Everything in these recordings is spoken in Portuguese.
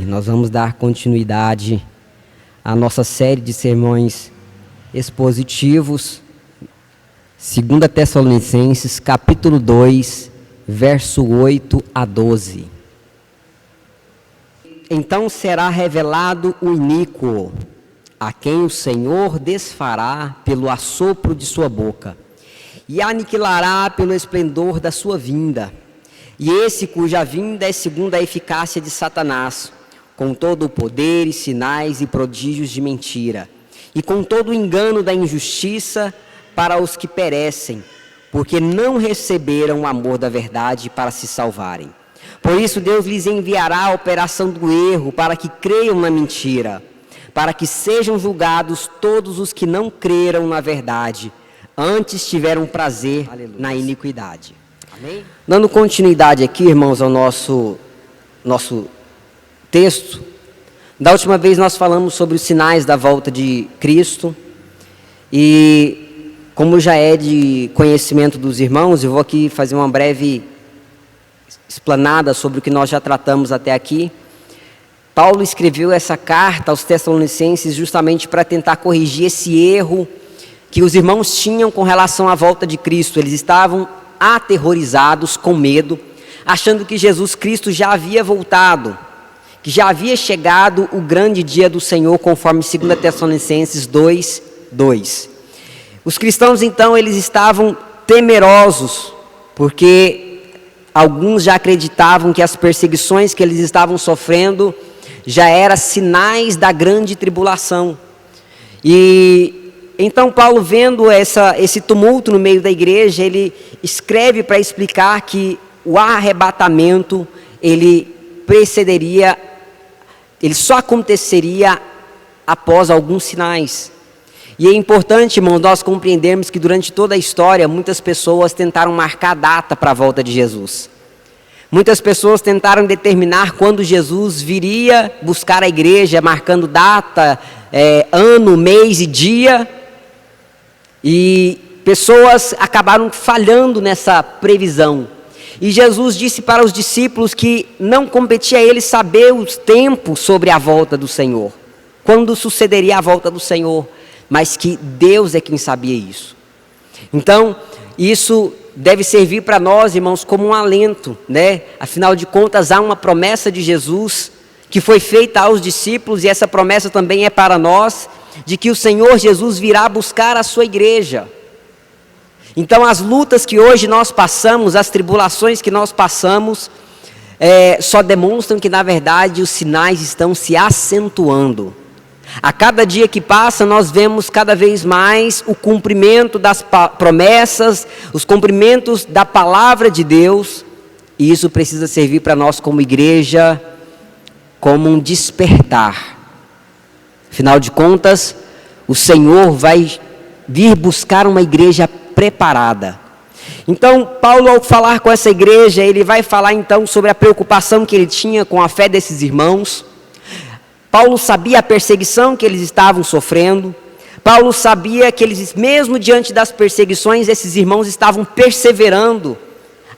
Nós vamos dar continuidade à nossa série de sermões expositivos, 2 Tessalonicenses, capítulo 2, verso 8 a 12. Então será revelado o iníquo, a quem o Senhor desfará pelo assopro de sua boca, e aniquilará pelo esplendor da sua vinda. E esse cuja vinda é segundo a eficácia de Satanás, com todo o poder e sinais e prodígios de mentira, e com todo o engano da injustiça para os que perecem, porque não receberam o amor da verdade para se salvarem. Por isso Deus lhes enviará a operação do erro, para que creiam na mentira, para que sejam julgados todos os que não creram na verdade, antes tiveram prazer na iniquidade. Amém? Dando continuidade aqui, irmãos, ao nosso texto, da última vez nós falamos sobre os sinais da volta de Cristo, e como já é de conhecimento dos irmãos, eu vou aqui fazer uma breve explanada sobre o que nós já tratamos até aqui. Paulo escreveu essa carta aos Tessalonicenses justamente para tentar corrigir esse erro que os irmãos tinham com relação à volta de Cristo. Eles estavam aterrorizados, com medo, achando que Jesus Cristo já havia voltado, que já havia chegado o grande dia do Senhor, conforme 2 Tessalonicenses 2, 2. Os cristãos, então, eles estavam temerosos, porque alguns já acreditavam que as perseguições que eles estavam sofrendo já eram sinais da grande tribulação. E então Paulo, vendo esse tumulto no meio da igreja, ele escreve para explicar que o arrebatamento, ele só aconteceria após alguns sinais. E é importante, irmão, nós compreendermos que durante toda a história, muitas pessoas tentaram marcar data para a volta de Jesus. Muitas pessoas tentaram determinar quando Jesus viria buscar a igreja, marcando data, ano, mês e dia. E pessoas acabaram falhando nessa previsão. E Jesus disse para os discípulos que não competia a eles saber os tempos sobre a volta do Senhor, quando sucederia a volta do Senhor, mas que Deus é quem sabia isso. Então, isso deve servir para nós, irmãos, como um alento, né? Afinal de contas, há uma promessa de Jesus que foi feita aos discípulos, e essa promessa também é para nós, de que o Senhor Jesus virá buscar a sua igreja. Então as lutas que hoje nós passamos, as tribulações que nós passamos, só demonstram que na verdade os sinais estão se acentuando. A cada dia que passa nós vemos cada vez mais o cumprimento das promessas, os cumprimentos da palavra de Deus, e isso precisa servir para nós como igreja, como um despertar. Afinal de contas, o Senhor vai vir buscar uma igreja preparada. Então, Paulo, ao falar com essa igreja, ele vai falar então sobre a preocupação que ele tinha com a fé desses irmãos. Paulo sabia a perseguição que eles estavam sofrendo. Paulo sabia que eles, mesmo diante das perseguições, esses irmãos estavam perseverando.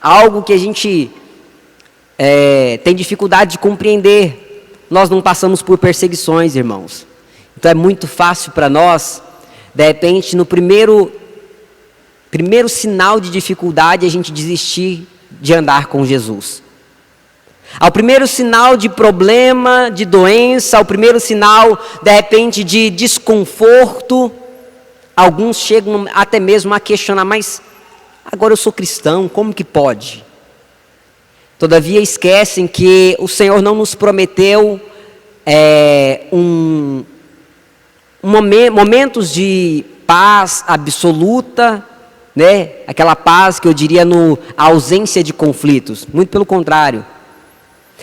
Algo que a gente tem dificuldade de compreender. Nós não passamos por perseguições, irmãos. Então é muito fácil para nós, de repente, no primeiro sinal de dificuldade, a gente desistir de andar com Jesus. Ao primeiro sinal de problema, de doença, ao primeiro sinal, de repente, de desconforto, alguns chegam até mesmo a questionar, mas agora eu sou cristão, como que pode? Todavia esquecem que o Senhor não nos prometeu momentos de paz absoluta, né? Aquela paz que eu diria a ausência de conflitos, muito pelo contrário.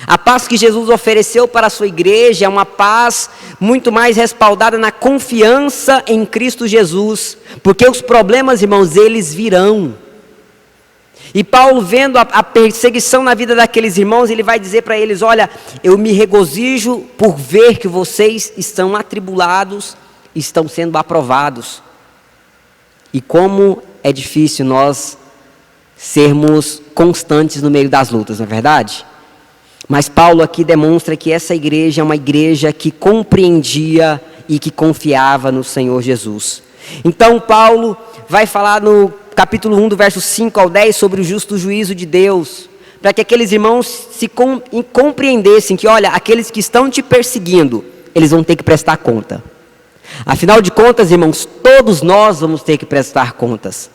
A paz que Jesus ofereceu para a sua igreja é uma paz muito mais respaldada na confiança em Cristo Jesus, porque os problemas, irmãos, eles virão. E Paulo, vendo a perseguição na vida daqueles irmãos, ele vai dizer para eles: olha, eu me regozijo por ver que vocês estão atribulados, estão sendo aprovados. E como é difícil nós sermos constantes no meio das lutas, não é verdade? Mas Paulo aqui demonstra que essa igreja é uma igreja que compreendia e que confiava no Senhor Jesus. Então Paulo vai falar no capítulo 1, do verso 5 ao 10, sobre o justo juízo de Deus, para que aqueles irmãos compreendessem que, olha, aqueles que estão te perseguindo, eles vão ter que prestar conta. Afinal de contas, irmãos, todos nós vamos ter que prestar contas.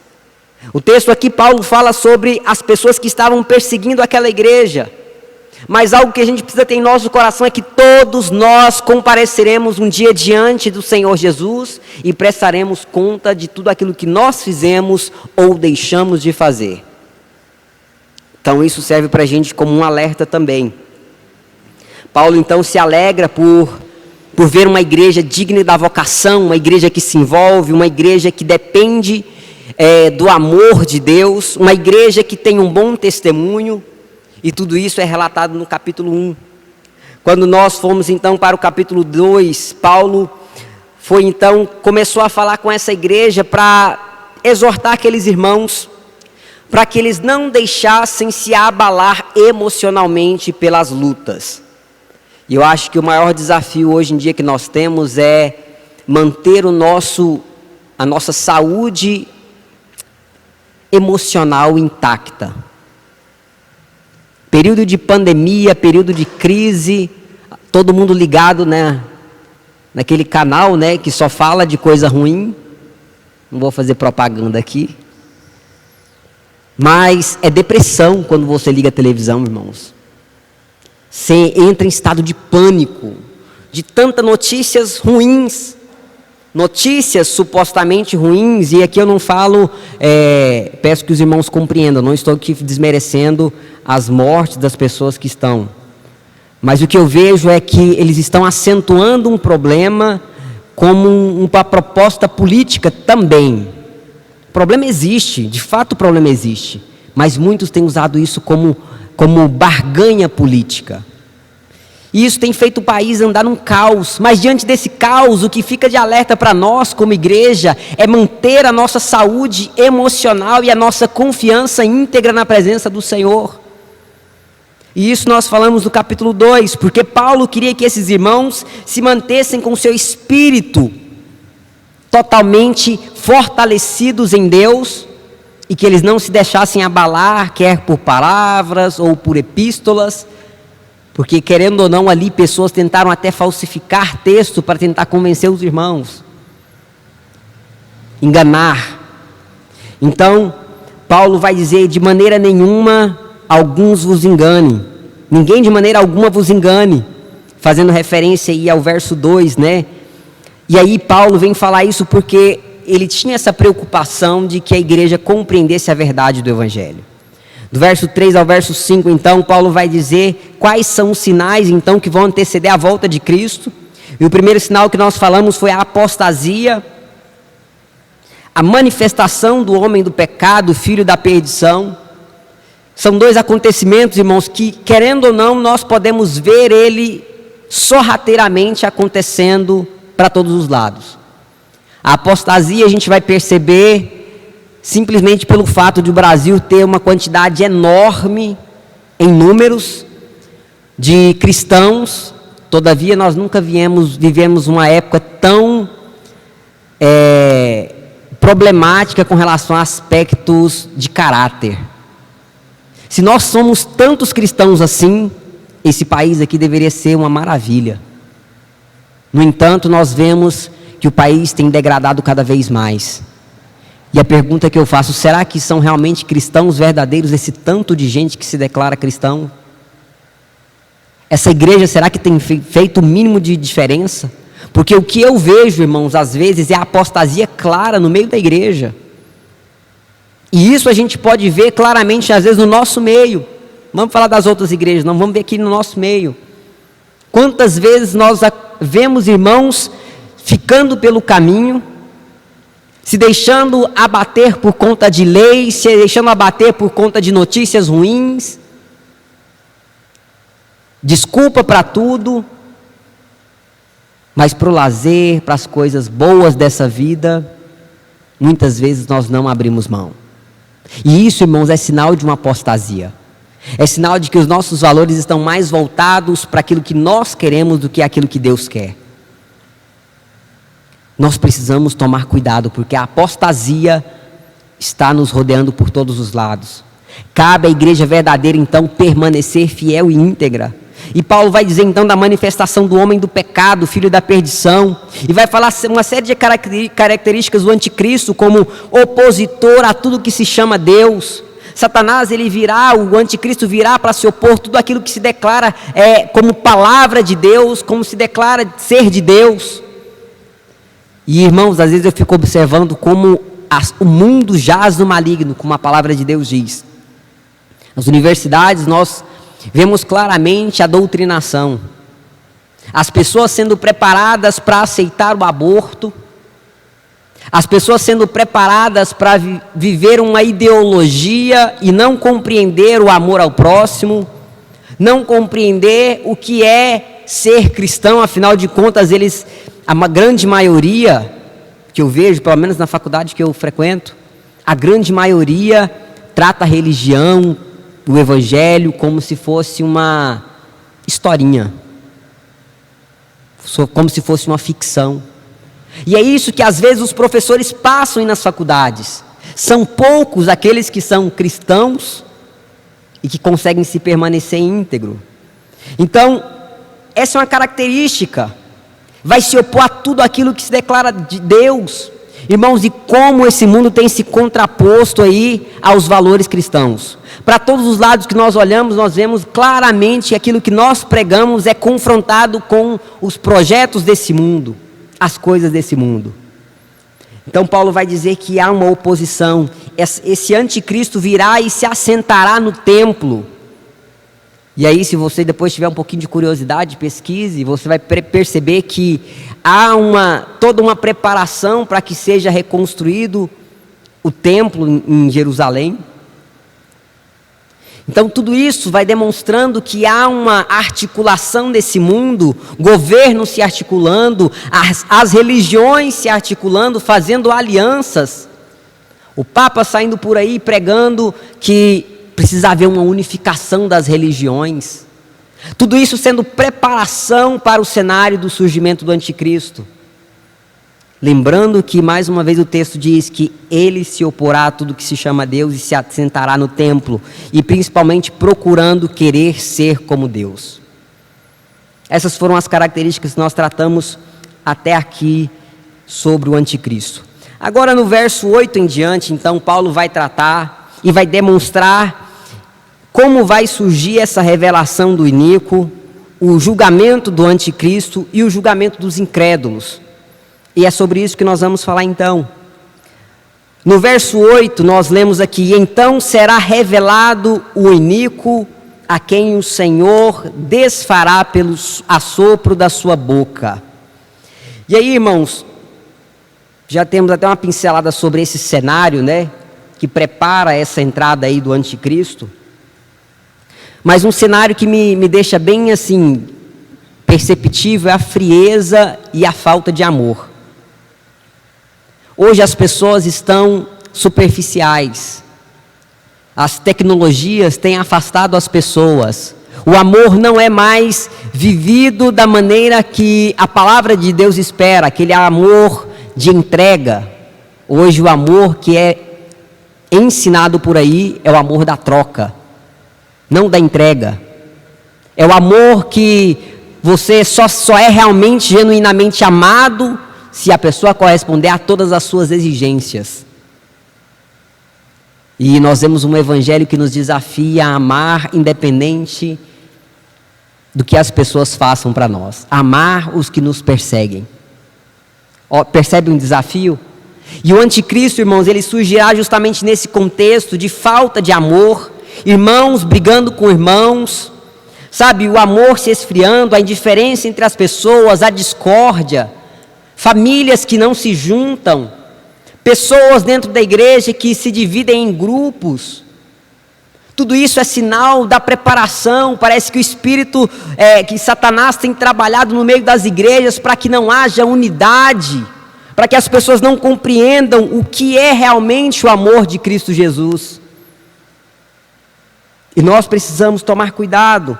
O texto aqui, Paulo fala sobre as pessoas que estavam perseguindo aquela igreja. Mas algo que a gente precisa ter em nosso coração é que todos nós compareceremos um dia diante do Senhor Jesus e prestaremos conta de tudo aquilo que nós fizemos ou deixamos de fazer. Então isso serve para a gente como um alerta também. Paulo então se alegra por ver uma igreja digna da vocação, uma igreja que se envolve, uma igreja que depende do amor de Deus, uma igreja que tem um bom testemunho. E tudo isso é relatado no capítulo 1. Quando nós fomos então para o capítulo 2, Paulo começou a falar com essa igreja para exortar aqueles irmãos, para que eles não deixassem se abalar emocionalmente pelas lutas. E eu acho que o maior desafio hoje em dia que nós temos é manter a nossa saúde emocional intacta. Período de pandemia, período de crise, todo mundo ligado, né, naquele canal, né, que só fala de coisa ruim. Não vou fazer propaganda aqui. Mas é depressão quando você liga a televisão, irmãos. Você entra em estado de pânico, de tantas notícias ruins. Notícias supostamente ruins, e aqui eu não falo, peço que os irmãos compreendam, não estou aqui desmerecendo as mortes das pessoas que estão. Mas o que eu vejo é que eles estão acentuando um problema como uma proposta política também. O problema existe, de fato o problema existe, mas muitos têm usado isso como barganha política. E isso tem feito o país andar num caos, mas diante desse caos, o que fica de alerta para nós como igreja é manter a nossa saúde emocional e a nossa confiança íntegra na presença do Senhor. E isso nós falamos no capítulo 2, porque Paulo queria que esses irmãos se mantessem com o seu espírito totalmente fortalecidos em Deus e que eles não se deixassem abalar, quer por palavras ou por epístolas, porque querendo ou não ali pessoas tentaram até falsificar texto para tentar convencer os irmãos, enganar. Então Paulo vai dizer: de maneira nenhuma alguns vos enganem, ninguém de maneira alguma vos engane, fazendo referência aí ao verso 2, né? E aí Paulo vem falar isso porque ele tinha essa preocupação de que a igreja compreendesse a verdade do Evangelho. Do verso 3 ao verso 5, então, Paulo vai dizer quais são os sinais, então, que vão anteceder a volta de Cristo. E o primeiro sinal que nós falamos foi a apostasia, a manifestação do homem do pecado, filho da perdição. São dois acontecimentos, irmãos, que, querendo ou não, nós podemos ver ele sorrateiramente acontecendo para todos os lados. A apostasia a gente vai perceber simplesmente pelo fato de o Brasil ter uma quantidade enorme em números de cristãos. Todavia nós nunca vivemos uma época tão problemática com relação a aspectos de caráter. Se nós somos tantos cristãos assim, esse país aqui deveria ser uma maravilha. No entanto, nós vemos que o país tem degradado cada vez mais. E a pergunta que eu faço: será que são realmente cristãos verdadeiros esse tanto de gente que se declara cristão? Essa igreja, será que tem feito o mínimo de diferença? Porque o que eu vejo, irmãos, às vezes é a apostasia clara no meio da igreja. E isso a gente pode ver claramente, às vezes, no nosso meio. Vamos falar das outras igrejas, não, vamos ver aqui no nosso meio. Quantas vezes nós vemos irmãos ficando pelo caminho, se deixando abater por conta de leis, se deixando abater por conta de notícias ruins, desculpa para tudo, mas para o lazer, para as coisas boas dessa vida, muitas vezes nós não abrimos mão. E isso, irmãos, é sinal de uma apostasia. É sinal de que os nossos valores estão mais voltados para aquilo que nós queremos do que aquilo que Deus quer. Nós precisamos tomar cuidado, porque a apostasia está nos rodeando por todos os lados. Cabe à igreja verdadeira, então, permanecer fiel e íntegra. E Paulo vai dizer, então, da manifestação do homem do pecado, filho da perdição. E vai falar uma série de características do anticristo, como opositor a tudo que se chama Deus. Satanás, o anticristo virá para se opor tudo aquilo que se declara como palavra de Deus, como se declara ser de Deus. E irmãos, às vezes eu fico observando como o mundo jaz no maligno, como a palavra de Deus diz. Nas universidades nós vemos claramente a doutrinação. As pessoas sendo preparadas para aceitar o aborto, as pessoas sendo preparadas para viver uma ideologia e não compreender o amor ao próximo, não compreender o que é ser cristão. Afinal de contas, a grande maioria que eu vejo, pelo menos na faculdade que eu frequento, a grande maioria trata a religião, o evangelho, como se fosse uma historinha, como se fosse uma ficção. E é isso que às vezes os professores passam nas faculdades. São poucos aqueles que são cristãos e que conseguem se permanecer íntegro. Então, essa é uma característica. Vai se opor a tudo aquilo que se declara de Deus. Irmãos, e como esse mundo tem se contraposto aí aos valores cristãos. Para todos os lados que nós olhamos, nós vemos claramente que aquilo que nós pregamos é confrontado com os projetos desse mundo, as coisas desse mundo. Então Paulo vai dizer que há uma oposição. Esse anticristo virá e se assentará no templo. E aí, se você depois tiver um pouquinho de curiosidade, pesquise, você vai perceber que há toda uma preparação para que seja reconstruído o templo em Jerusalém. Então tudo isso vai demonstrando que há uma articulação desse mundo, governos se articulando, as religiões se articulando, fazendo alianças. O Papa saindo por aí pregando que precisa haver uma unificação das religiões. Tudo isso sendo preparação para o cenário do surgimento do anticristo. Lembrando que, mais uma vez, o texto diz que ele se oporá a tudo que se chama Deus e se assentará no templo, e principalmente procurando querer ser como Deus. Essas foram as características que nós tratamos até aqui sobre o anticristo. Agora, no verso 8 em diante, então, Paulo vai tratar e vai demonstrar como vai surgir essa revelação do iníquo, o julgamento do anticristo e o julgamento dos incrédulos. E é sobre isso que nós vamos falar então. No verso 8 nós lemos aqui: então será revelado o iníquo, a quem o Senhor desfará pelo assopro da sua boca. E aí, irmãos, já temos até uma pincelada sobre esse cenário, né, que prepara essa entrada aí do anticristo. Mas um cenário que me deixa bem assim perceptível é a frieza e a falta de amor. Hoje as pessoas estão superficiais. As tecnologias têm afastado as pessoas. O amor não é mais vivido da maneira que a palavra de Deus espera, aquele amor de entrega. Hoje o amor que é ensinado por aí é o amor da troca, não da entrega. É o amor que você só é realmente, genuinamente amado se a pessoa corresponder a todas as suas exigências. E nós vemos um evangelho que nos desafia a amar independente do que as pessoas façam para nós. Amar os que nos perseguem. Percebe um desafio? E o anticristo, irmãos, ele surgirá justamente nesse contexto de falta de amor, irmãos brigando com irmãos, sabe, o amor se esfriando, a indiferença entre as pessoas, a discórdia, famílias que não se juntam, pessoas dentro da igreja que se dividem em grupos. Tudo isso é sinal da preparação. Parece que o Espírito, que Satanás tem trabalhado no meio das igrejas para que não haja unidade, para que as pessoas não compreendam o que é realmente o amor de Cristo Jesus. E nós precisamos tomar cuidado,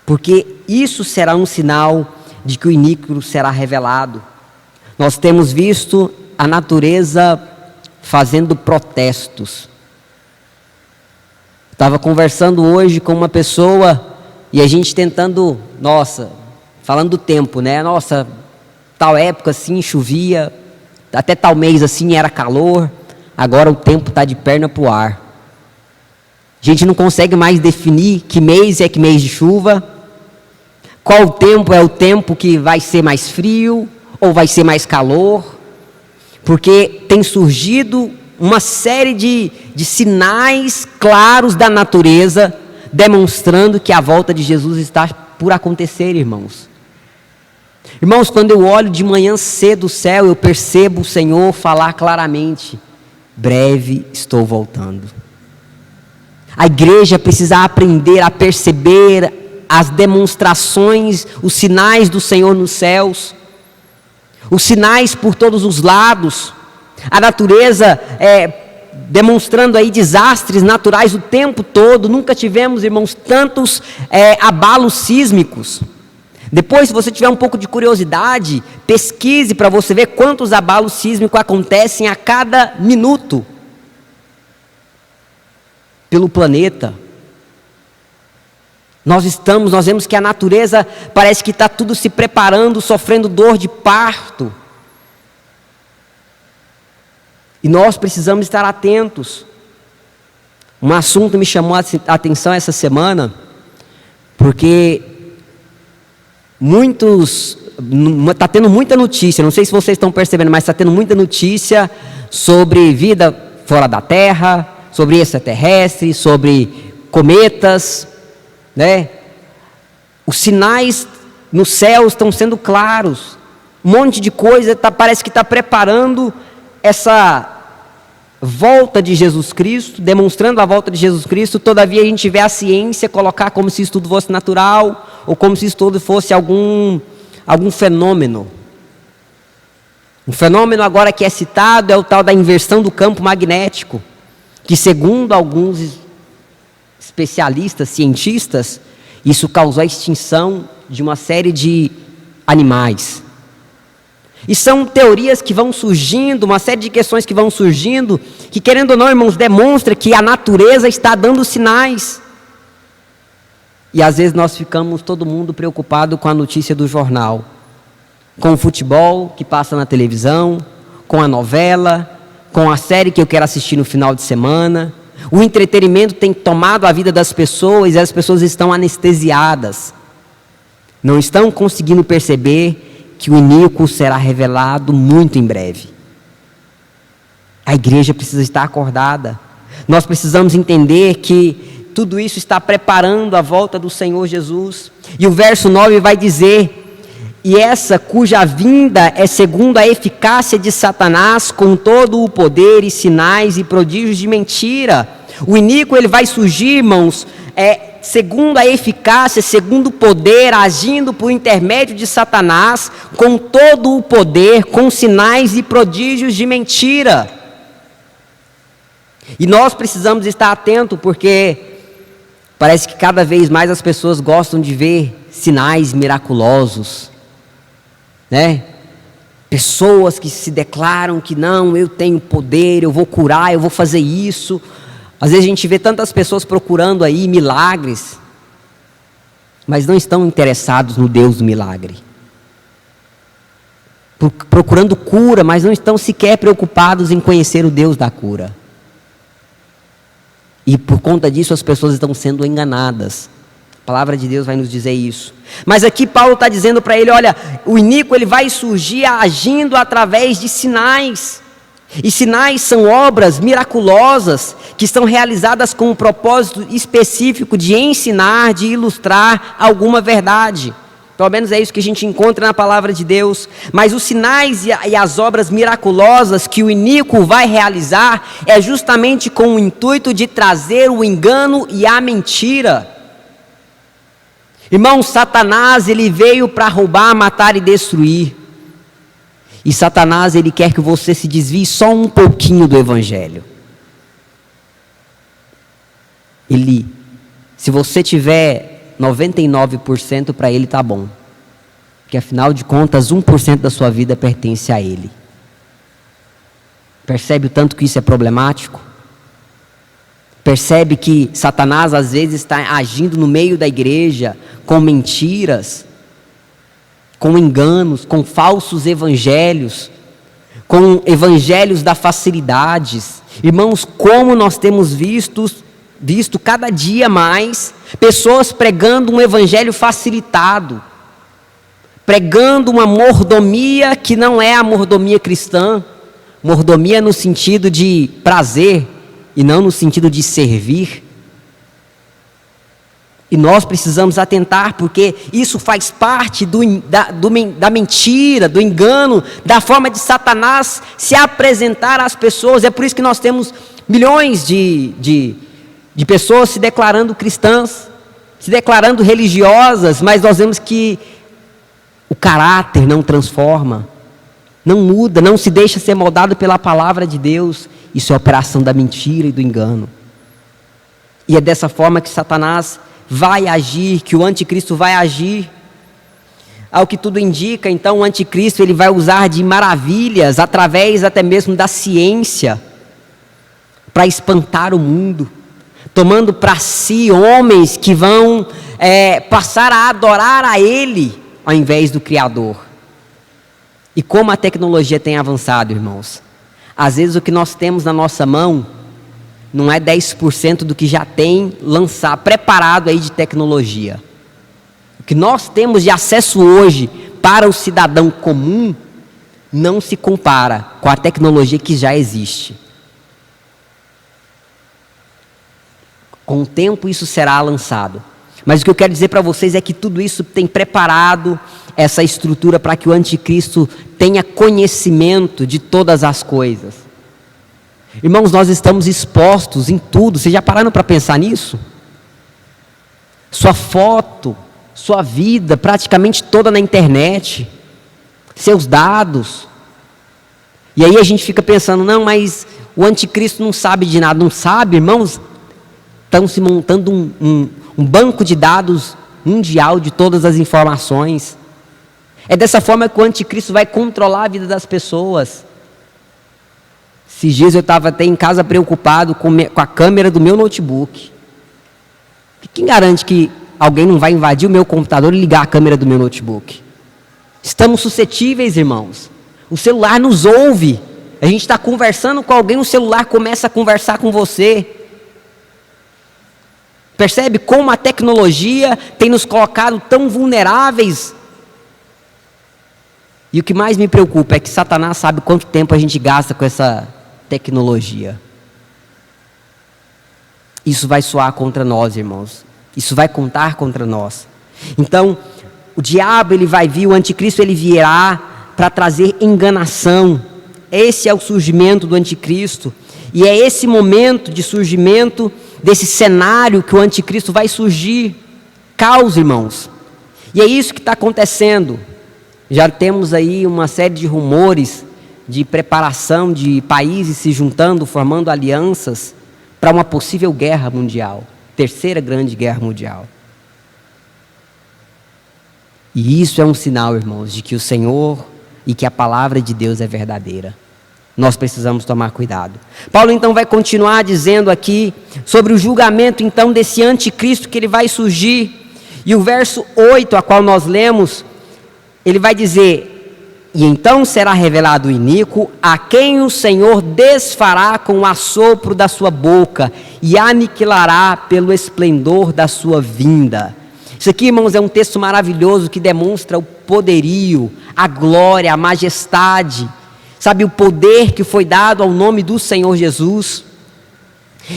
porque isso será um sinal de que o iníquo será revelado. Nós temos visto a natureza fazendo protestos. Estava conversando hoje com uma pessoa e a gente tentando, falando do tempo, né? Nossa, tal época assim chovia, até tal mês assim era calor, agora o tempo está de perna para o ar. A gente não consegue mais definir que mês é que mês de chuva, qual tempo é o tempo que vai ser mais frio ou vai ser mais calor, porque tem surgido uma série de sinais claros da natureza, demonstrando que a volta de Jesus está por acontecer, irmãos. Irmãos, quando eu olho de manhã cedo o céu, eu percebo o Senhor falar claramente: breve estou voltando. A igreja precisa aprender a perceber as demonstrações, os sinais do Senhor nos céus, os sinais por todos os lados, a natureza demonstrando aí desastres naturais o tempo todo. Nunca tivemos, irmãos, tantos abalos sísmicos. Depois, se você tiver um pouco de curiosidade, pesquise para você ver quantos abalos sísmicos acontecem a cada minuto pelo planeta. Nós vemos que a natureza parece que está tudo se preparando, sofrendo dor de parto. E nós precisamos estar atentos. Um assunto me chamou a atenção essa semana, porque está tendo muita notícia, não sei se vocês estão percebendo, mas está tendo muita notícia sobre vida fora da Terra, sobre extraterrestres, sobre cometas, né? Os sinais no céu estão sendo claros, um monte de coisa parece que está preparando essa volta de Jesus Cristo, demonstrando a volta de Jesus Cristo. Todavia a gente vê a ciência colocar como se isso tudo fosse natural, ou como se isso tudo fosse algum fenômeno. Um fenômeno agora que é citado é o tal da inversão do campo magnético, que segundo alguns especialistas, cientistas, isso causou a extinção de uma série de animais. E são teorias que vão surgindo, uma série de questões que vão surgindo, que querendo ou não, irmãos, demonstra que a natureza está dando sinais. E às vezes nós ficamos, todo mundo, preocupado com a notícia do jornal, com o futebol que passa na televisão, com a novela, com a série que eu quero assistir no final de semana. O entretenimento tem tomado a vida das pessoas e as pessoas estão anestesiadas. Não estão conseguindo perceber que o iníquo será revelado muito em breve. A igreja precisa estar acordada. Nós precisamos entender que tudo isso está preparando a volta do Senhor Jesus. E o verso 9 vai dizer: e essa cuja vinda é segundo a eficácia de Satanás, com todo o poder e sinais e prodígios de mentira. O iníquo ele vai surgir, irmãos, segundo a eficácia, segundo o poder, agindo por intermédio de Satanás, com todo o poder, com sinais e prodígios de mentira. E nós precisamos estar atentos, porque parece que cada vez mais as pessoas gostam de ver sinais miraculosos, né? Pessoas que se declaram que não, eu tenho poder, eu vou curar, eu vou fazer isso. Às vezes a gente vê tantas pessoas procurando aí milagres, mas não estão interessados no Deus do milagre. Procurando cura, mas não estão sequer preocupados em conhecer o Deus da cura. E por conta disso as pessoas estão sendo enganadas. A palavra de Deus vai nos dizer isso. Mas aqui Paulo está dizendo para ele: olha, o iníquo ele vai surgir agindo através de sinais. E sinais são obras miraculosas que são realizadas com um propósito específico de ensinar, de ilustrar alguma verdade. Pelo menos é isso que a gente encontra na palavra de Deus. Mas os sinais e as obras miraculosas que o iníquo vai realizar é justamente com o intuito de trazer o engano e a mentira. Irmão, Satanás ele veio para roubar, matar e destruir. E Satanás ele quer que você se desvie só um pouquinho do Evangelho. Ele Se você tiver 99%, para ele está bom. Porque afinal de contas, 1% da sua vida pertence a ele. Percebe o tanto que isso é problemático? Percebe que Satanás às vezes está agindo no meio da igreja com mentiras, com enganos, com falsos evangelhos, com evangelhos da facilidades. Irmãos, como nós temos visto cada dia mais pessoas pregando um evangelho facilitado, pregando uma mordomia que não é a mordomia cristã, mordomia no sentido de prazer e não no sentido de servir. E nós precisamos atentar, porque isso faz parte da mentira, do engano, da forma de Satanás se apresentar às pessoas. É por isso que nós temos milhões de pessoas se declarando cristãs, se declarando religiosas, mas nós vemos que o caráter não transforma, não muda, não se deixa ser moldado pela palavra de Deus. Isso é operação da mentira e do engano. E é dessa forma que Satanás vai agir, que o anticristo vai agir. Ao que tudo indica, então, o anticristo ele vai usar de maravilhas, através até mesmo da ciência, para espantar o mundo, tomando para si homens que vão passar a adorar a ele, ao invés do Criador. E como a tecnologia tem avançado, irmãos. Às vezes o que nós temos na nossa mão não é 10% do que já tem preparado aí de tecnologia. O que nós temos de acesso hoje para o cidadão comum não se compara com a tecnologia que já existe. Com o tempo isso será lançado. Mas o que eu quero dizer para vocês é que tudo isso tem preparado essa estrutura para que o anticristo tenha conhecimento de todas as coisas. Irmãos, nós estamos expostos em tudo. Vocês já pararam para pensar nisso? Sua foto, sua vida, praticamente toda na internet, seus dados. E aí a gente fica pensando, não, mas o anticristo não sabe de nada. Não sabe, irmãos? Estão se montando um banco de dados mundial de todas as informações. É dessa forma que o anticristo vai controlar a vida das pessoas. Esses dias eu estava até em casa preocupado com a câmera do meu notebook. Quem garante que alguém não vai invadir o meu computador e ligar a câmera do meu notebook? Estamos suscetíveis, irmãos. O celular nos ouve. A gente está conversando com alguém, o celular começa a conversar com você. Percebe como a tecnologia tem nos colocado tão vulneráveis? E o que mais me preocupa é que Satanás sabe quanto tempo a gente gasta com essa tecnologia. Isso vai soar contra nós, irmãos. Isso vai contar contra nós. Então, o diabo ele vai vir, o anticristo ele virá para trazer enganação. Esse é o surgimento do anticristo. E é esse momento de surgimento desse cenário que o anticristo vai surgir. Caos, irmãos. E é isso que está acontecendo. Já temos aí uma série de rumores de preparação de países se juntando, formando alianças para uma possível guerra mundial, terceira grande guerra mundial. E isso é um sinal, irmãos, de que o Senhor e que a palavra de Deus é verdadeira. Nós precisamos tomar cuidado. Paulo então vai continuar dizendo aqui sobre o julgamento então desse anticristo que ele vai surgir. E o verso 8, a qual nós lemos, ele vai dizer: e então será revelado o iníquo, a quem o Senhor desfará com o assopro da sua boca e aniquilará pelo esplendor da sua vinda. Isso aqui, irmãos, é um texto maravilhoso que demonstra o poderio, a glória, a majestade, sabe, o poder que foi dado ao nome do Senhor Jesus.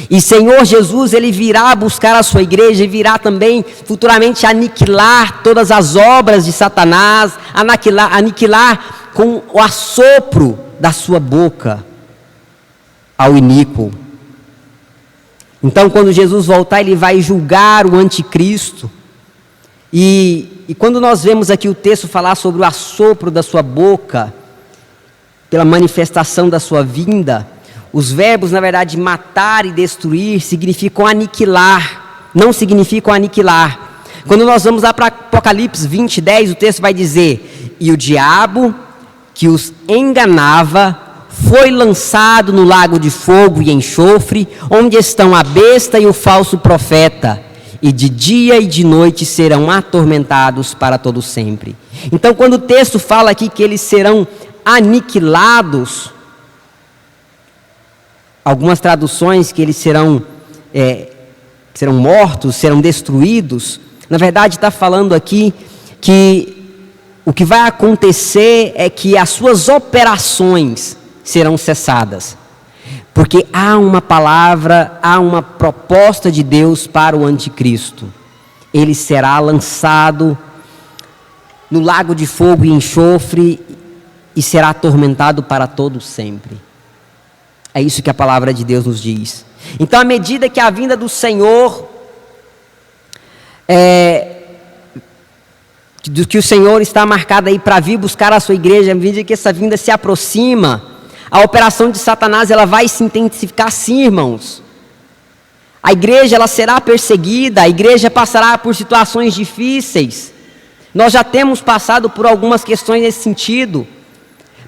E Senhor Jesus, ele virá buscar a sua igreja e virá também futuramente aniquilar todas as obras de Satanás, aniquilar com o assopro da sua boca ao iníquo. Então, quando Jesus voltar, ele vai julgar o anticristo. E quando nós vemos aqui o texto falar sobre o assopro da sua boca, pela manifestação da sua vinda, os verbos, na verdade, matar e destruir, significam aniquilar, não significam aniquilar. Quando nós vamos lá para Apocalipse 20, 10, o texto vai dizer: e o diabo que os enganava foi lançado no lago de fogo e enxofre, onde estão a besta e o falso profeta, e de dia e de noite serão atormentados para todo sempre. Então, quando o texto fala aqui que eles serão aniquilados, algumas traduções que eles serão mortos, serão destruídos, na verdade está falando aqui que o que vai acontecer é que as suas operações serão cessadas, porque há uma palavra, há uma proposta de Deus para o anticristo. Ele será lançado no lago de fogo e enxofre e será atormentado para todo sempre. É isso que a palavra de Deus nos diz. Então, à medida que a vinda do Senhor, que o Senhor está marcado aí para vir buscar a sua igreja, à medida que essa vinda se aproxima, a operação de Satanás ela vai se intensificar, sim, irmãos. A igreja ela será perseguida, a igreja passará por situações difíceis. Nós já temos passado por algumas questões nesse sentido,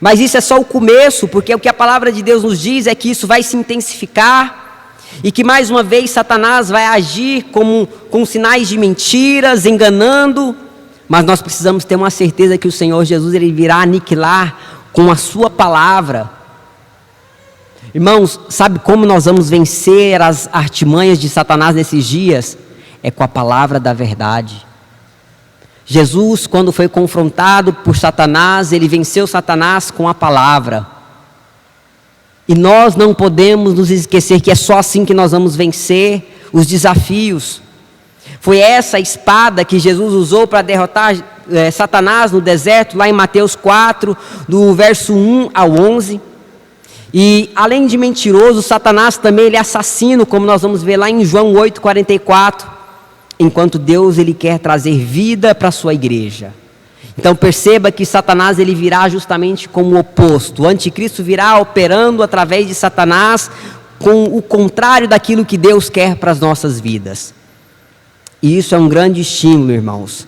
mas isso é só o começo, porque o que a palavra de Deus nos diz é que isso vai se intensificar e que mais uma vez Satanás vai agir com sinais de mentiras, enganando, mas nós precisamos ter uma certeza que o Senhor Jesus ele virá aniquilar com a sua palavra. Irmãos, sabe como nós vamos vencer as artimanhas de Satanás nesses dias? É com a palavra da verdade. Jesus, quando foi confrontado por Satanás, ele venceu Satanás com a palavra. E nós não podemos nos esquecer que é só assim que nós vamos vencer os desafios. Foi essa espada que Jesus usou para derrotar Satanás no deserto, lá em Mateus 4, do verso 1 ao 11. E além de mentiroso, Satanás também ele é assassino, como nós vamos ver lá em João 8,44, enquanto Deus ele quer trazer vida para a sua igreja. Então perceba que Satanás ele virá justamente como o oposto. O anticristo virá operando através de Satanás com o contrário daquilo que Deus quer para as nossas vidas. E isso é um grande estímulo, irmãos,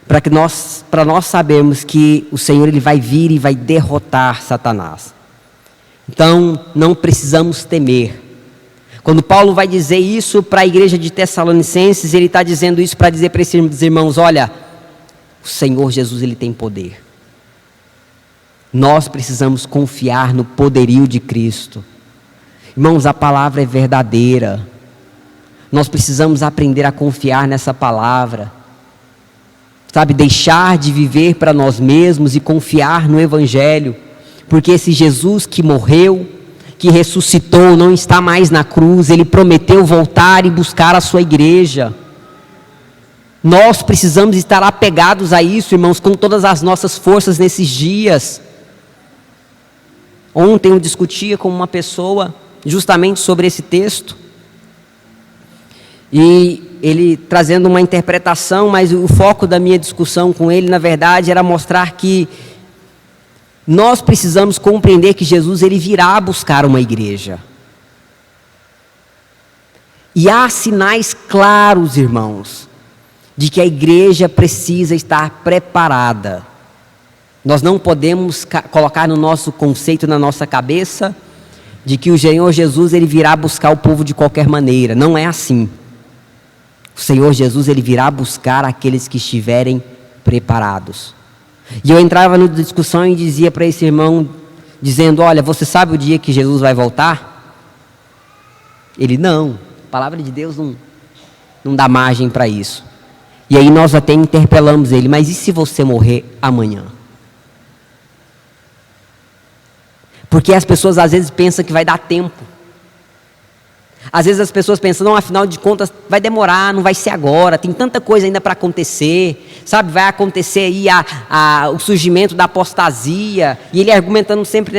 para nós sabermos que o Senhor ele vai vir e vai derrotar Satanás. Então, não precisamos temer. Quando Paulo vai dizer isso para a igreja de Tessalonicenses, ele está dizendo isso para dizer para esses irmãos: olha, o Senhor Jesus ele tem poder. Nós precisamos confiar no poderio de Cristo. Irmãos, a palavra é verdadeira. Nós precisamos aprender a confiar nessa palavra. Sabe, deixar de viver para nós mesmos e confiar no Evangelho. Porque esse Jesus que morreu, que ressuscitou, não está mais na cruz. Ele prometeu voltar e buscar a sua igreja. Nós precisamos estar apegados a isso, irmãos, com todas as nossas forças nesses dias. Ontem eu discutia com uma pessoa justamente sobre esse texto. E ele trazendo uma interpretação, mas o foco da minha discussão com ele, na verdade, era mostrar que nós precisamos compreender que Jesus ele virá buscar uma igreja. E há sinais claros, irmãos, de que a igreja precisa estar preparada. Nós não podemos colocar no nosso conceito, na nossa cabeça, de que o Senhor Jesus ele virá buscar o povo de qualquer maneira. Não é assim. O Senhor Jesus ele virá buscar aqueles que estiverem preparados. E eu entrava na discussão e dizia para esse irmão, dizendo: olha, você sabe o dia que Jesus vai voltar? Ele: não, a palavra de Deus não dá margem para isso. E aí nós até interpelamos ele: mas e se você morrer amanhã? Porque as pessoas às vezes pensam que vai dar tempo. Às vezes as pessoas pensam: não, afinal de contas vai demorar, não vai ser agora, tem tanta coisa ainda para acontecer, sabe, vai acontecer aí o surgimento da apostasia, e ele argumentando sempre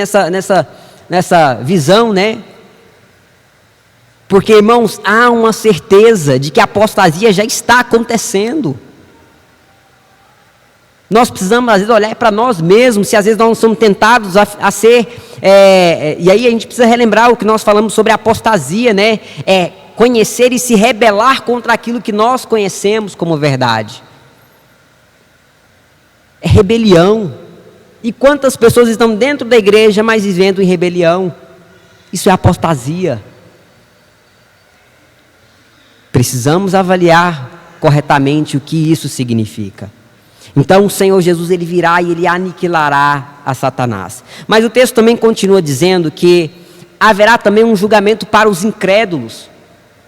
nessa visão, né? Porque, irmãos, há uma certeza de que a apostasia já está acontecendo. Nós precisamos, às vezes, olhar para nós mesmos, se às vezes nós somos tentados a ser... e aí a gente precisa relembrar o que nós falamos sobre a apostasia, né? conhecer e se rebelar contra aquilo que nós conhecemos como verdade. É rebelião. E quantas pessoas estão dentro da igreja, mas vivendo em rebelião? Isso é apostasia. Precisamos avaliar corretamente o que isso significa. Então o Senhor Jesus, ele virá e ele aniquilará a Satanás. Mas o texto também continua dizendo que haverá também um julgamento para os incrédulos.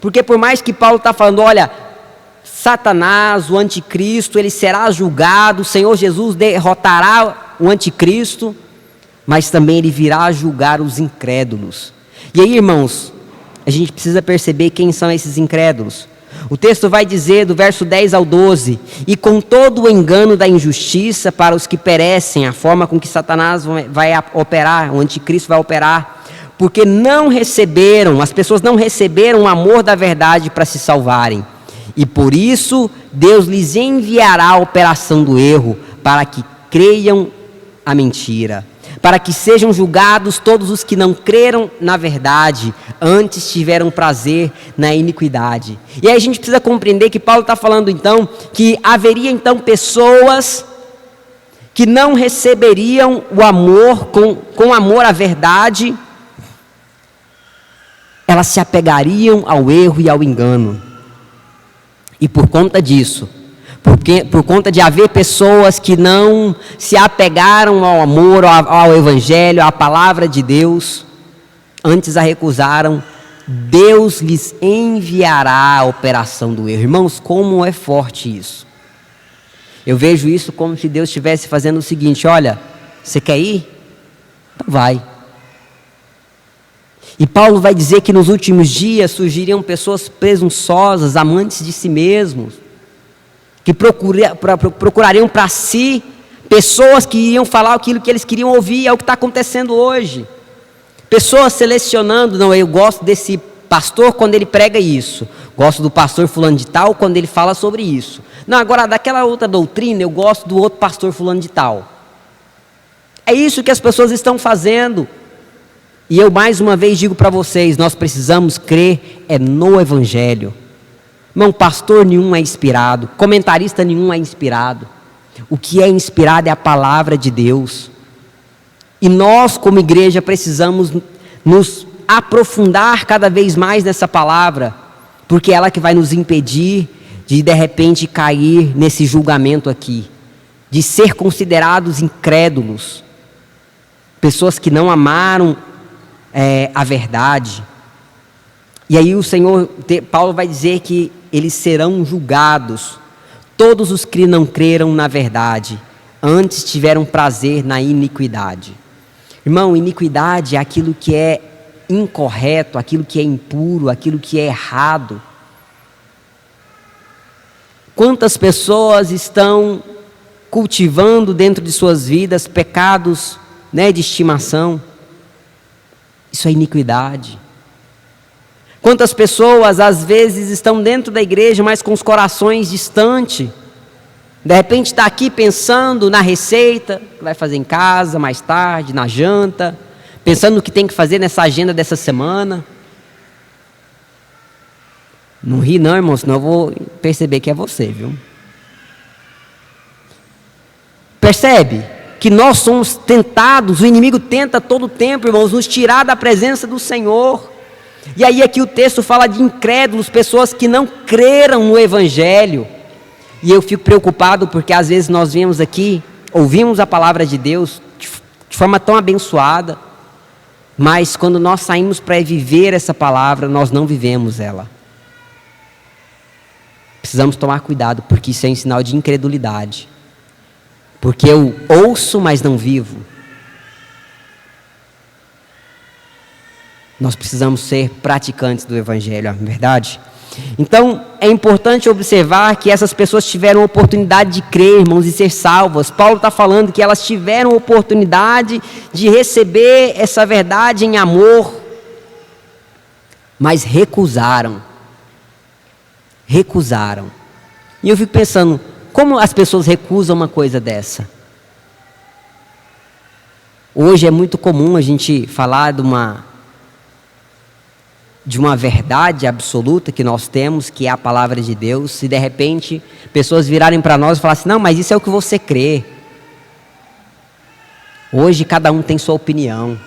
Porque por mais que Paulo está falando, olha, Satanás, o anticristo, ele será julgado, o Senhor Jesus derrotará o anticristo, mas também ele virá julgar os incrédulos. E aí, irmãos, a gente precisa perceber quem são esses incrédulos. O texto vai dizer, do verso 10 ao 12, e com todo o engano da injustiça para os que perecem, a forma com que Satanás vai operar, o anticristo vai operar, porque não receberam, as pessoas não receberam o amor da verdade para se salvarem. E por isso, Deus lhes enviará a operação do erro, para que creiam a mentira. Para que sejam julgados todos os que não creram na verdade, antes tiveram prazer na iniquidade. E aí a gente precisa compreender que Paulo está falando então, que haveria então pessoas que não receberiam o amor, com amor à verdade, elas se apegariam ao erro e ao engano. E por conta disso, por conta de haver pessoas que não se apegaram ao amor, ao Evangelho, à palavra de Deus, antes a recusaram, Deus lhes enviará a operação do erro. Irmãos, como é forte isso. Eu vejo isso como se Deus estivesse fazendo o seguinte, olha, você quer ir? Então vai. E Paulo vai dizer que nos últimos dias surgiriam pessoas presunçosas, amantes de si mesmos, que procurariam para si pessoas que iriam falar aquilo que eles queriam ouvir. É o que está acontecendo hoje. Pessoas selecionando, não, eu gosto desse pastor quando ele prega isso, gosto do pastor fulano de tal quando ele fala sobre isso. Não, agora daquela outra doutrina eu gosto do outro pastor fulano de tal. É isso que as pessoas estão fazendo. E eu mais uma vez digo para vocês, nós precisamos crer no Evangelho. Irmão, pastor nenhum é inspirado, comentarista nenhum é inspirado. O que é inspirado é a palavra de Deus. E nós, como igreja, precisamos nos aprofundar cada vez mais nessa palavra, porque é ela que vai nos impedir de repente cair nesse julgamento aqui, de ser considerados incrédulos, pessoas que não amaram a verdade. E aí o Senhor, Paulo vai dizer que eles serão julgados, todos os que não creram na verdade, antes tiveram prazer na iniquidade. Irmão, iniquidade é aquilo que é incorreto, aquilo que é impuro, aquilo que é errado. Quantas pessoas estão cultivando dentro de suas vidas pecados, de estimação? Isso é iniquidade. Quantas pessoas às vezes estão dentro da igreja, mas com os corações distantes. De repente está aqui pensando na receita que vai fazer em casa mais tarde, na janta, pensando no que tem que fazer nessa agenda dessa semana. Não ri não, irmão, senão eu vou perceber que é você, viu? Percebe que nós somos tentados, o inimigo tenta todo o tempo, irmãos, nos tirar da presença do Senhor. E aí aqui o texto fala de incrédulos, pessoas que não creram no Evangelho. E eu fico preocupado porque às vezes nós viemos aqui, ouvimos a palavra de Deus de forma tão abençoada, mas quando nós saímos para viver essa palavra, nós não vivemos ela. Precisamos tomar cuidado, porque isso é um sinal de incredulidade. Porque eu ouço, mas não vivo. Nós precisamos ser praticantes do Evangelho, não é verdade? Então, é importante observar que essas pessoas tiveram a oportunidade de crer, irmãos, e ser salvas. Paulo está falando que elas tiveram a oportunidade de receber essa verdade em amor, mas recusaram. Recusaram. E eu fico pensando, como as pessoas recusam uma coisa dessa? Hoje é muito comum a gente falar de uma de uma verdade absoluta que nós temos, que é a palavra de Deus, se de repente pessoas virarem para nós e falarem assim, não, mas isso é o que você crê. Hoje cada um tem sua opinião.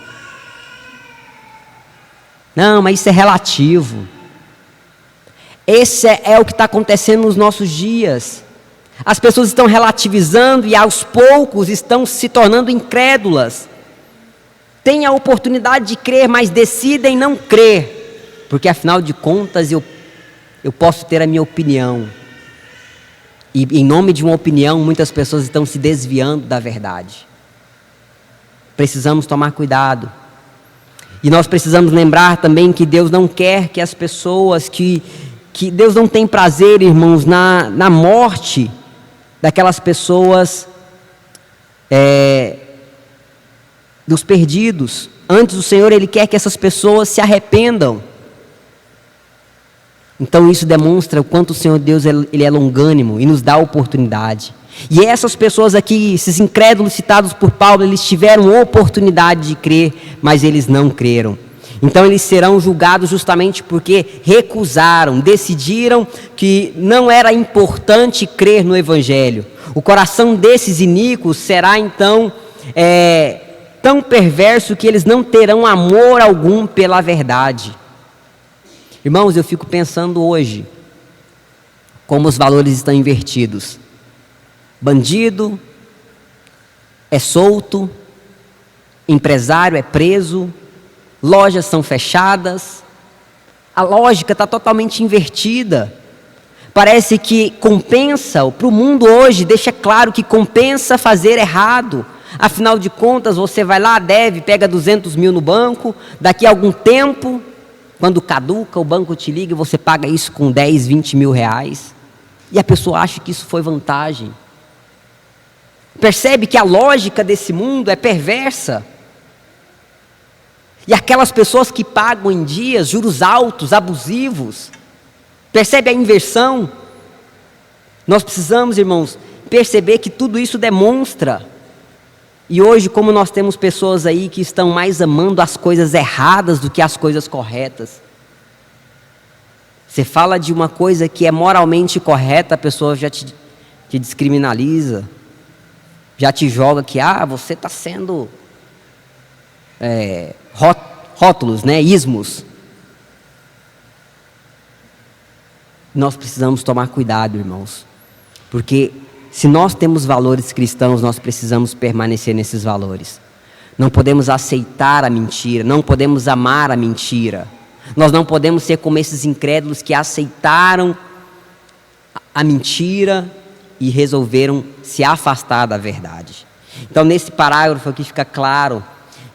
Não, mas isso é relativo. Esse é o que está acontecendo nos nossos dias. As pessoas estão relativizando e aos poucos estão se tornando incrédulas. Têm a oportunidade de crer, mas decidem não crer. Porque afinal de contas eu posso ter a minha opinião. E em nome de uma opinião muitas pessoas estão se desviando da verdade. Precisamos tomar cuidado. E nós precisamos lembrar também que Deus não quer que as pessoas, que Deus não tem prazer, irmãos, na morte daquelas pessoas, dos perdidos. Antes, o Senhor, Ele quer que essas pessoas se arrependam. Então isso demonstra o quanto o Senhor Deus Ele é longânimo e nos dá a oportunidade. E essas pessoas aqui, esses incrédulos citados por Paulo, eles tiveram oportunidade de crer, mas eles não creram. Então eles serão julgados justamente porque recusaram, decidiram que não era importante crer no Evangelho. O coração desses iníquos será então tão perverso que eles não terão amor algum pela verdade. Irmãos, eu fico pensando hoje como os valores estão invertidos. Bandido é solto, empresário é preso, lojas são fechadas, a lógica está totalmente invertida. Parece que compensa, para o mundo hoje deixa claro que compensa fazer errado. Afinal de contas, você vai lá, deve, pega 200 mil no banco, daqui a algum tempo, quando caduca, o banco te liga e você paga isso com 10, 20 mil reais. E a pessoa acha que isso foi vantagem. Percebe que a lógica desse mundo é perversa. E aquelas pessoas que pagam em dias juros altos, abusivos, percebe a inversão? Nós precisamos, irmãos, perceber que tudo isso demonstra. E hoje, como nós temos pessoas aí que estão mais amando as coisas erradas do que as coisas corretas. Você fala de uma coisa que é moralmente correta, a pessoa já te descriminaliza. Já te joga que, você está sendo rótulos, né, ismos. Nós precisamos tomar cuidado, irmãos, porque se nós temos valores cristãos, nós precisamos permanecer nesses valores. Não podemos aceitar a mentira, não podemos amar a mentira. Nós não podemos ser como esses incrédulos que aceitaram a mentira e resolveram se afastar da verdade. Então, nesse parágrafo aqui fica claro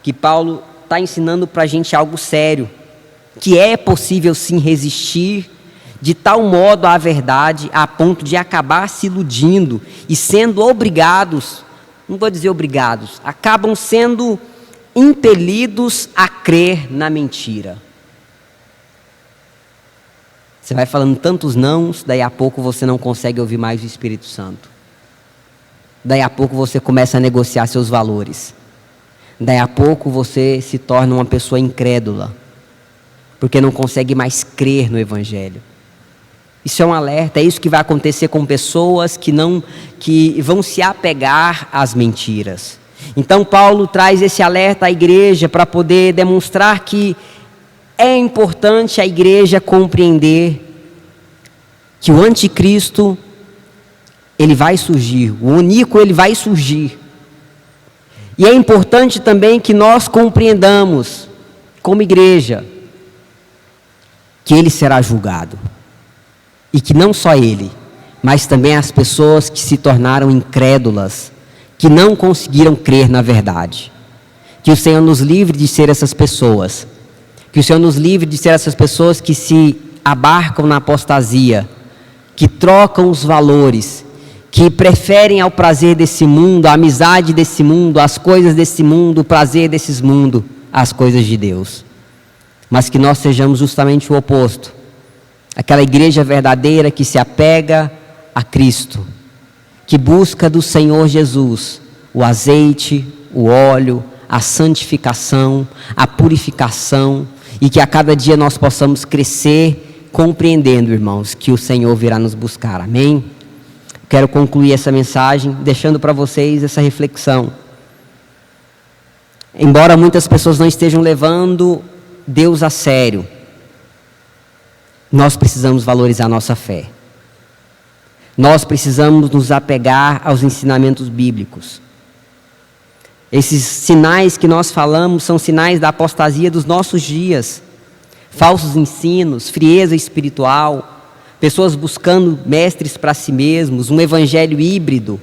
que Paulo está ensinando para a gente algo sério, que é possível sim resistir de tal modo à verdade, a ponto de acabar se iludindo e sendo obrigados, não vou dizer obrigados, acabam sendo impelidos a crer na mentira. Você vai falando tantos nãos, daí a pouco você não consegue ouvir mais o Espírito Santo. Daí a pouco você começa a negociar seus valores. Daí a pouco você se torna uma pessoa incrédula, porque não consegue mais crer no Evangelho. Isso é um alerta, é isso que vai acontecer com pessoas que vão se apegar às mentiras. Então Paulo traz esse alerta à igreja para poder demonstrar que é importante a igreja compreender que o anticristo, ele vai surgir, o oníquo, ele vai surgir. E é importante também que nós compreendamos, como igreja, que ele será julgado. E que não só ele, mas também as pessoas que se tornaram incrédulas, que não conseguiram crer na verdade. Que o Senhor nos livre de ser essas pessoas. Que o Senhor nos livre de ser essas pessoas que se abarcam na apostasia, que trocam os valores, que preferem ao prazer desse mundo, a amizade desse mundo, as coisas desse mundo, o prazer desses mundos, as coisas de Deus. Mas que nós sejamos justamente o oposto. Aquela igreja verdadeira que se apega a Cristo, que busca do Senhor Jesus o azeite, o óleo, a santificação, a purificação, E que a cada dia nós possamos crescer, compreendendo, irmãos, que o Senhor virá nos buscar. Amém? Quero concluir essa mensagem deixando para vocês essa reflexão. Embora muitas pessoas não estejam levando Deus a sério, nós precisamos valorizar nossa fé. Nós precisamos nos apegar aos ensinamentos bíblicos. Esses sinais que nós falamos são sinais da apostasia dos nossos dias. Falsos ensinos, frieza espiritual, pessoas buscando mestres para si mesmos, um evangelho híbrido,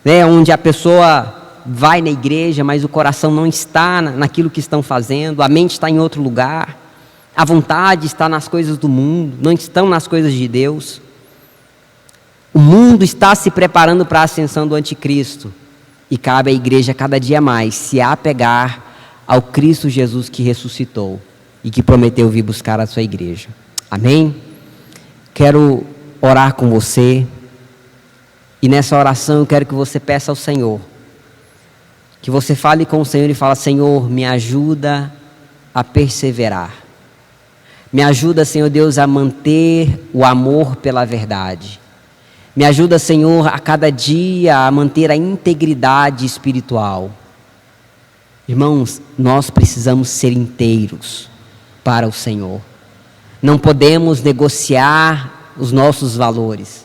né, onde a pessoa vai na igreja, mas o coração não está naquilo que estão fazendo, a mente está em outro lugar, a vontade está nas coisas do mundo, não estão nas coisas de Deus. O mundo está se preparando para a ascensão do anticristo, e cabe à igreja cada dia mais se apegar ao Cristo Jesus que ressuscitou e que prometeu vir buscar a sua igreja. Amém? Quero orar com você, e nessa oração eu quero que você peça ao Senhor, que você fale com o Senhor e fale: Senhor, me ajuda a perseverar, me ajuda, Senhor Deus, a manter o amor pela verdade, me ajuda, Senhor, a cada dia a manter a integridade espiritual. Irmãos, nós precisamos ser inteiros para o Senhor. Não podemos negociar os nossos valores.